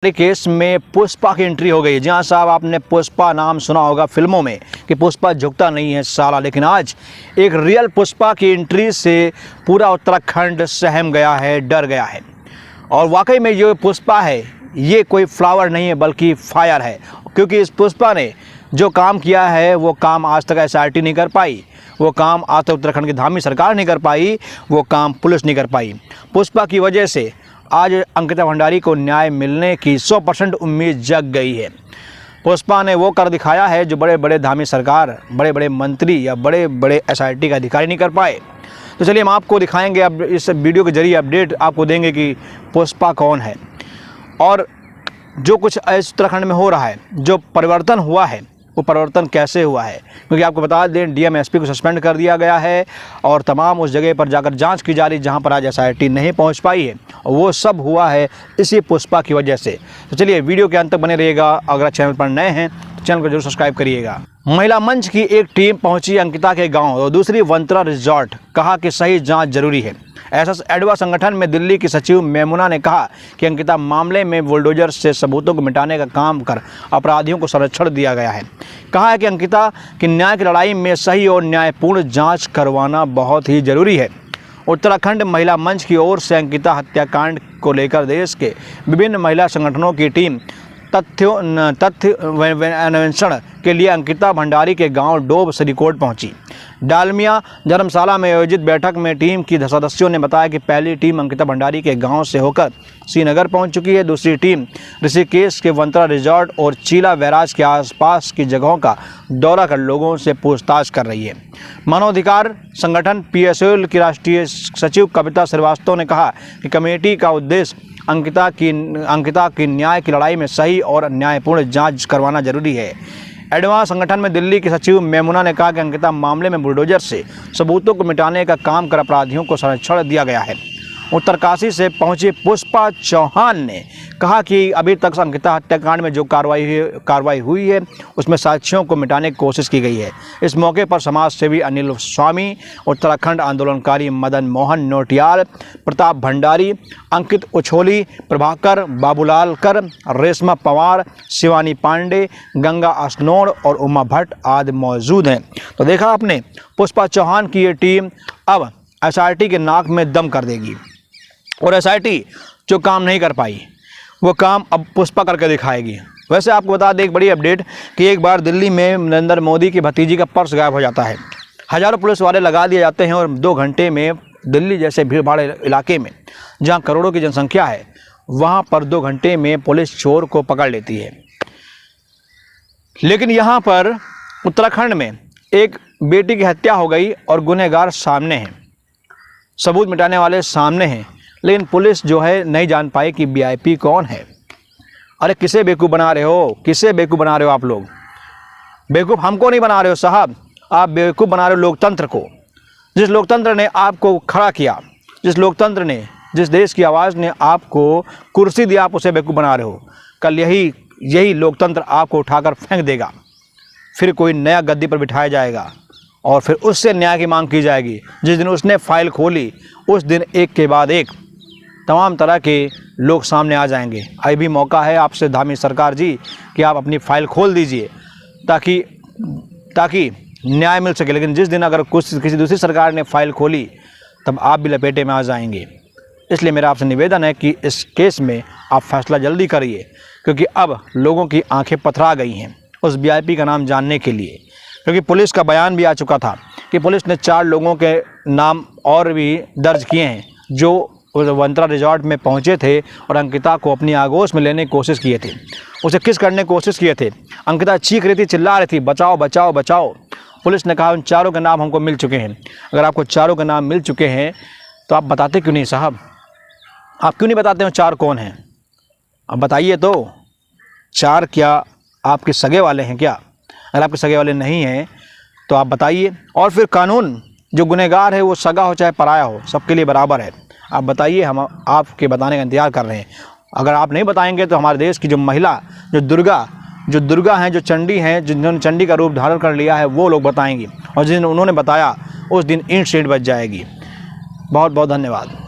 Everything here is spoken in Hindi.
केस में पुष्पा की एंट्री हो गई। जहां साहब आपने पुष्पा नाम सुना होगा फिल्मों में कि पुष्पा झुकता नहीं है साला, लेकिन आज एक रियल पुष्पा की एंट्री से पूरा उत्तराखंड सहम गया है, डर गया है। और वाकई में जो पुष्पा है ये कोई फ्लावर नहीं है बल्कि फायर है, क्योंकि इस पुष्पा ने जो काम किया है वो काम आज तक एसआरटी नहीं कर पाई, वो काम आज तक उत्तराखंड की धामी सरकार नहीं कर पाई, वो काम पुलिस नहीं कर पाई। पुष्पा की वजह से आज अंकिता भंडारी को न्याय मिलने की 100% उम्मीद जग गई है। पुष्पा ने वो कर दिखाया है जो बड़े बड़े धामी सरकार, बड़े बड़े मंत्री या बड़े बड़े एसआरटी के अधिकारी नहीं कर पाए। तो चलिए हम आपको दिखाएंगे, अब इस वीडियो के जरिए अपडेट आपको देंगे कि पुष्पा कौन है और जो कुछ उत्तराखंड में हो रहा है, जो परिवर्तन हुआ है वो परिवर्तन कैसे हुआ है। क्योंकि आपको बता दें डीएम एसपी को सस्पेंड कर दिया गया है और तमाम उस जगह पर जाकर जांच की जा रही जहां पर आज एसआईटी नहीं पहुंच पाई है, और वो सब हुआ है इसी पुष्पा की वजह से। तो चलिए वीडियो के अंत तक बने रहिएगा। अगर चैनल पर नए हैं तो चैनल को जरूर सब्सक्राइब करिएगा। महिला मंच की एक टीम पहुंची अंकिता के गाँव और दूसरी वंत्रा रिजॉर्ट, कहा कि सही जाँच जरूरी है। ऐसा एडवा संगठन में दिल्ली की सचिव मेमुना ने कहा कि अंकिता मामले में बुलडोजर से सबूतों को मिटाने का काम कर अपराधियों को संरक्षण दिया गया है। कहा है कि अंकिता की न्याय की लड़ाई में सही और न्यायपूर्ण जांच करवाना बहुत ही जरूरी है। उत्तराखंड महिला मंच की ओर से अंकिता हत्याकांड को लेकर देश के विभिन्न महिला संगठनों की टीम तथ्य अन्वेषण के लिए अंकिता भंडारी के गांव डोब सरीकोट पहुंची। डालमिया धर्मशाला में आयोजित बैठक में टीम की सदस्यों ने बताया कि पहली टीम अंकिता भंडारी के गांव से होकर श्रीनगर पहुंच चुकी है। दूसरी टीम ऋषिकेश के वंत्रा रिजॉर्ट और चीला बैराज के आसपास की जगहों का दौरा कर लोगों से पूछताछ कर रही है। मानवाधिकार संगठन पीएसएल की राष्ट्रीय सचिव कविता श्रीवास्तव ने कहा कि कमेटी का उद्देश्य अंकिता की न्याय की लड़ाई में सही और न्यायपूर्ण जांच करवाना जरूरी है। एडवा संगठन में दिल्ली की सचिव मेमुना ने कहा कि अंकिता मामले में बुलडोजर से सबूतों को मिटाने का काम कर अपराधियों को संरक्षण दिया गया है। उत्तरकाशी से पहुंची पुष्पा चौहान ने कहा कि अभी तक अंकिता हत्याकांड में जो कार्रवाई हुई है उसमें साक्ष्यों को मिटाने की कोशिश की गई है। इस मौके पर समाज सेवी अनिल स्वामी, उत्तराखंड आंदोलनकारी मदन मोहन नोटियाल, प्रताप भंडारी, अंकित उछोली, प्रभाकर बाबूलालकर, रेशमा पवार, शिवानी पांडे, गंगा अस्नोड़ और उमा भट्ट आदि मौजूद हैं। तो देखा आपने, पुष्पा चौहान की ये टीम अब एसआरटी के नाक में दम कर देगी और एसआरटी जो काम नहीं कर पाई वो काम अब पुष्पा करके दिखाएगी। वैसे आपको बता दें एक बड़ी अपडेट कि एक बार दिल्ली में नरेंद्र मोदी की भतीजी का पर्स गायब हो जाता है। हज़ारों पुलिस वाले लगा दिए जाते हैं और 2 घंटे में दिल्ली जैसे भीड़ भाड़ इलाके में जहां करोड़ों की जनसंख्या है वहां पर 2 घंटे में पुलिस चोर को पकड़ लेती है। लेकिन यहाँ पर उत्तराखंड में एक बेटी की हत्या हो गई और गुनहगार सामने हैं, सबूत मिटाने वाले सामने हैं, लेकिन पुलिस जो है नहीं जान पाई कि वीआईपी कौन है। अरे किसे बेवकूफ़ बना रहे हो, किसे बेवकूफ़ बना रहे हो आप लोग? बेवकूफ़ हमको नहीं बना रहे हो साहब, आप बेवकूफ़ बना रहे हो लोकतंत्र को। जिस लोकतंत्र ने आपको खड़ा किया, जिस लोकतंत्र ने, जिस देश की आवाज़ ने आपको कुर्सी दी, आप उसे बेवकूफ़ बना रहे हो। कल यही लोकतंत्र आपको उठाकर फेंक देगा, फिर कोई नया गद्दी पर बिठाया जाएगा और फिर उससे न्याय की मांग की जाएगी। जिस दिन उसने फाइल खोली उस दिन एक के बाद एक तमाम तरह के लोग सामने आ जाएंगे। अभी भी मौका है आपसे धामी सरकार जी कि आप अपनी फाइल खोल दीजिए ताकि न्याय मिल सके। लेकिन जिस दिन अगर किसी दूसरी सरकार ने फाइल खोली तब आप भी लपेटे में आ जाएंगे। इसलिए मेरा आपसे निवेदन है कि इस केस में आप फैसला जल्दी करिए, क्योंकि अब लोगों की आंखें पथरा गई हैं उस वीआईपी का नाम जानने के लिए। क्योंकि पुलिस का बयान भी आ चुका था कि पुलिस ने 4 लोगों के नाम और भी दर्ज किए हैं जो वंत्रा रिजॉर्ट में पहुंचे थे और अंकिता को अपनी आगोश में लेने की कोशिश किए थे, उसे किस करने की कोशिश किए थे। अंकिता चीख रही थी, चिल्ला रही थी, बचाओ बचाओ बचाओ। पुलिस ने कहा उन 4 के नाम हमको मिल चुके हैं। अगर आपको 4 के नाम मिल चुके हैं तो आप बताते क्यों नहीं साहब? आप क्यों नहीं बताते हो 4 कौन हैं? अब बताइए तो, 4 क्या आपके सगे वाले हैं क्या? अगर आपके सगे वाले नहीं हैं तो आप बताइए। और फिर कानून, जो गुनहगार है वो सगा हो चाहे पराया हो, सबके लिए बराबर है। आप बताइए, हम आपके बताने का इंतजार कर रहे हैं। अगर आप नहीं बताएंगे तो हमारे देश की जो महिला, जो दुर्गा हैं, जो चंडी हैं, जिन्होंने चंडी का रूप धारण कर लिया है, वो लोग बताएंगी। और जिस दिन उन्होंने बताया उस दिन ईंट सीट बच जाएगी। बहुत बहुत धन्यवाद।